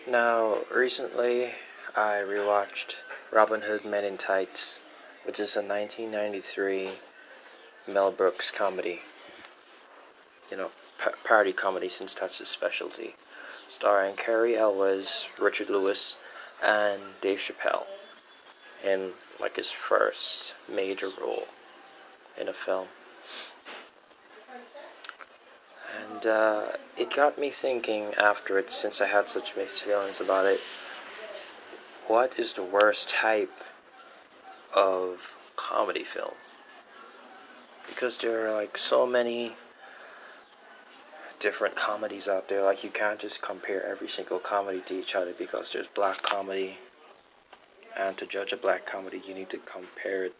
Now, recently, I rewatched Robin Hood Men in Tights, which is a 1993 Mel Brooks comedy. Parody comedy since that's his specialty. Starring Cary Elwes, Richard Lewis, and Dave Chappelle in like his first major role in a film. And it got me thinking afterwards, since I had such mixed feelings about it, what is the worst type of comedy film? Because there are like so many different comedies out there. Like, you can't just compare every single comedy to each other, because there's black comedy, and to judge a black comedy you need to compare it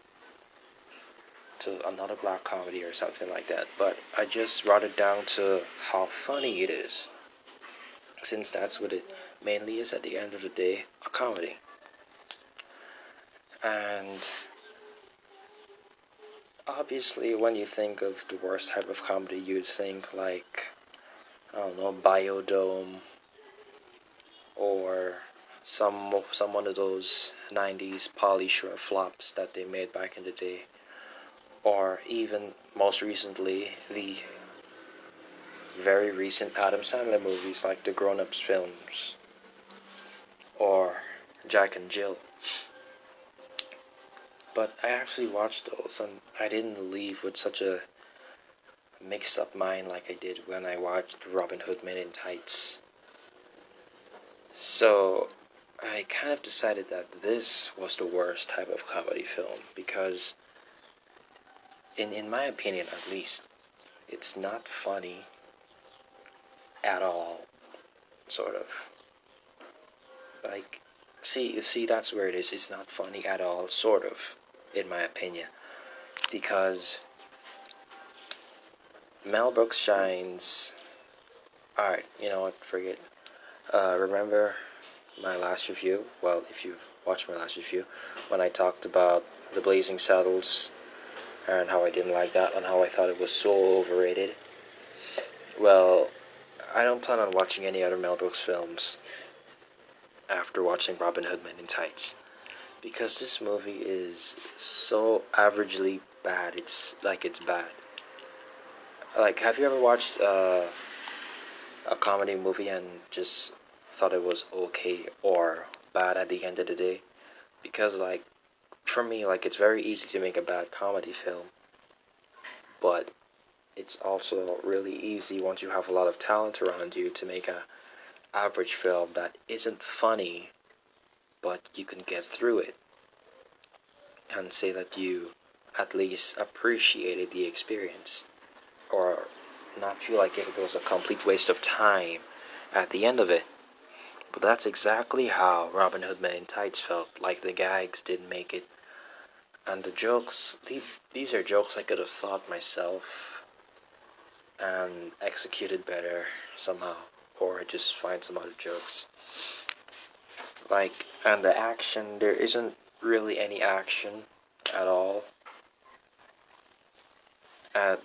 to another black comedy or something like that. But I just brought it down to how funny it is, since that's what it mainly is at the end of the day, a comedy. And obviously, when you think of the worst type of comedy, you'd think like, I don't know, Biodome, or some one of those 90s Pauly Shore flops that they made back in the day, or even most recently the very recent Adam Sandler movies like the Grown Ups films or Jack and Jill. But I actually watched those, and I didn't leave with such a mixed up mind like I did when I watched Robin Hood Men in Tights. So I kind of decided that this was the worst type of comedy film, because in my opinion at least, it's not funny at all, sort of. Like, see, that's where it is. It's not funny at all, sort of, in my opinion, because Mel Brooks shines. Alright, you know what? Forget. Remember my last review? Well, if you watched my last review, when I talked about the Blazing Saddles and how I didn't like that and how I thought it was so overrated. Well, I don't plan on watching any other Mel Brooks films after watching Robin Hood Men in Tights, because this movie is so averagely bad. It's bad. Like, have you ever watched a comedy movie and just thought it was okay or bad at the end of the day? Because, like, for me, like, it's very easy to make a bad comedy film, but it's also really easy, once you have a lot of talent around you, to make a average film that isn't funny, but you can get through it and say that you at least appreciated the experience, or not feel like it was a complete waste of time at the end of it. But that's exactly how Robin Hood Men in Tights felt. Like, the gags didn't make it, and the jokes, these are jokes I could have thought myself and executed better somehow, or just find some other jokes. Like, and the action, there isn't really any action at all.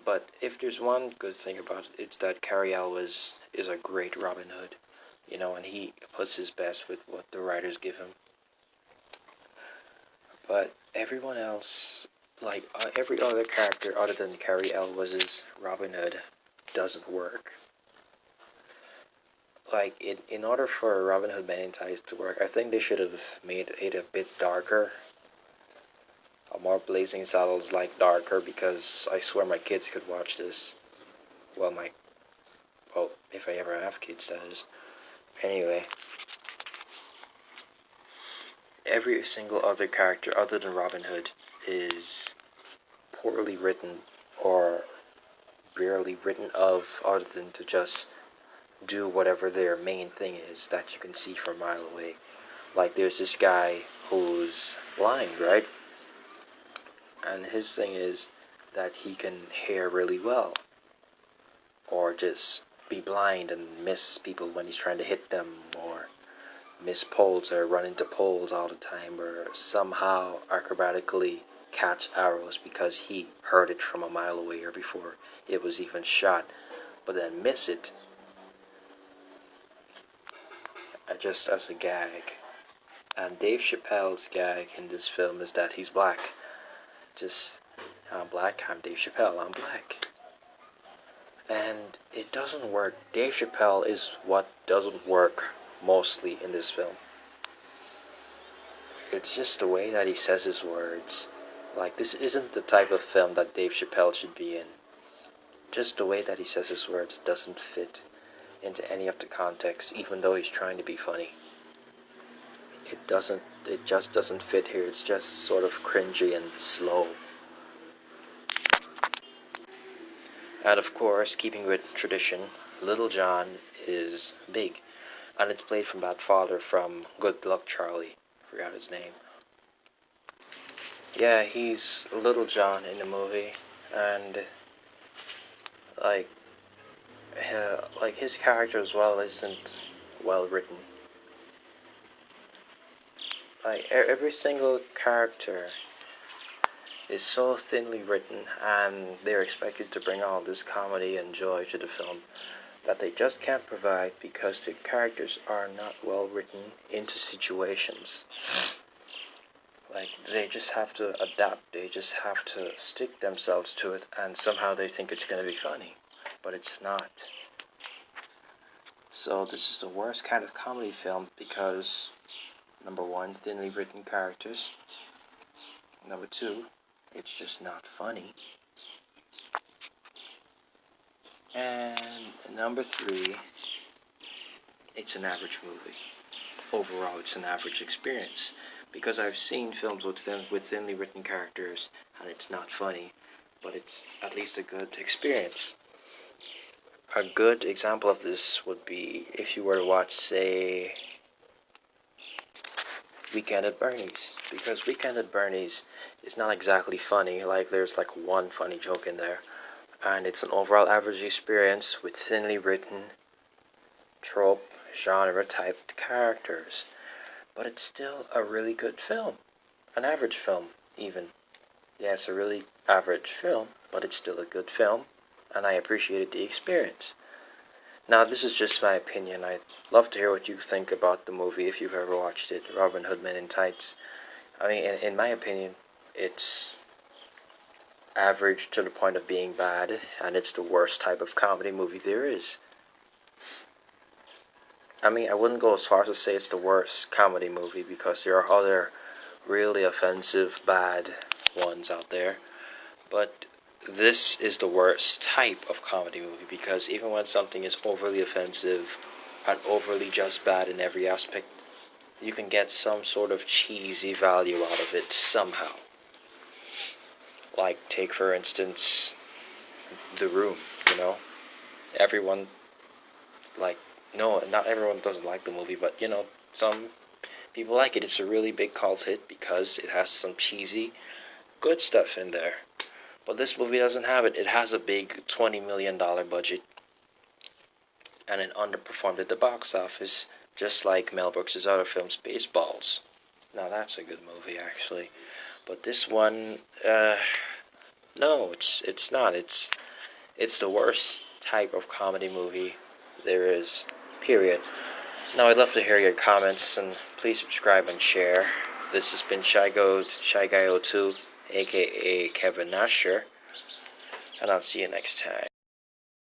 But if there's one good thing about it, it's that Cary Elwes is a great Robin Hood, and he puts his best with what the writers give him. But everyone else, like every other character other than Cary Elwes' Robin Hood, doesn't work. Like, in order for Robin Hood Men in Tights to work, I think they should have made it a bit darker, a more Blazing Saddles like darker, because I swear my kids could watch this. Well, if I ever have kids, that is. Anyway, every single other character other than Robin Hood is poorly written, or barely written of, other than to just do whatever their main thing is that you can see from a mile away. Like, there's this guy who's blind, right? And his thing is that he can hear really well, or just be blind and miss people when he's trying to hit them, or miss poles, or run into poles all the time, or somehow acrobatically catch arrows because he heard it from a mile away or before it was even shot, but then miss it. just as a gag. And Dave Chappelle's gag in this film is that he's black. Just, I'm black, I'm Dave Chappelle, I'm black. And it doesn't work. Dave Chappelle is what doesn't work mostly in this film. It's just the way that he says his words. Like, this isn't the type of film that Dave Chappelle should be in. Just the way that he says his words doesn't fit into any of the context, even though he's trying to be funny. It just doesn't fit here. It's just sort of cringy and slow. And of course, keeping with tradition, Little John is big. And it's played from that father from Good Luck Charlie. Forgot his name. Yeah, he's Little John in the movie. And like his character as well isn't well written. Like every single character is so thinly written, and they're expected to bring all this comedy and joy to the film that they just can't provide because the characters are not well written into situations. Like, they just have to adapt, they just have to stick themselves to it, and somehow they think it's going to be funny, but it's not. So this is the worst kind of comedy film because, number one, thinly written characters. Number two, it's just not funny. And number three, it's an average movie. Overall, it's an average experience. Because I've seen films with thinly written characters, and it's not funny, but it's at least a good experience. A good example of this would be if you were to watch, say, Weekend at Bernie's. Because Weekend at Bernie's is not exactly funny, like there's like one funny joke in there. And it's an overall average experience with thinly written, trope, genre type characters. But it's still a really good film. An average film, even. Yeah, it's a really average film, but it's still a good film, and I appreciated the experience. Now, this is just my opinion. I'd love to hear what you think about the movie if you've ever watched it, Robin Hood Men in Tights. I mean, in my opinion, it's average to the point of being bad, and it's the worst type of comedy movie there is. I mean, I wouldn't go as far as to say it's the worst comedy movie because there are other really offensive, bad ones out there. But this is the worst type of comedy movie because even when something is overly offensive and overly just bad in every aspect, you can get some sort of cheesy value out of it somehow. Like, take for instance, The Room, Everyone, no, not everyone doesn't like the movie, but, some people like it. It's a really big cult hit because it has some cheesy, good stuff in there. But this movie doesn't have it. It has a big $20 million budget, and it underperformed at the box office, just like Mel Brooks' other film, Spaceballs. Now, that's a good movie, actually. But this one, no, it's not. It's the worst type of comedy movie there is, period. Now, I'd love to hear your comments, and please subscribe and share. This has been Shy Guy 02, aka Kevin Nasher, and I'll see you next time.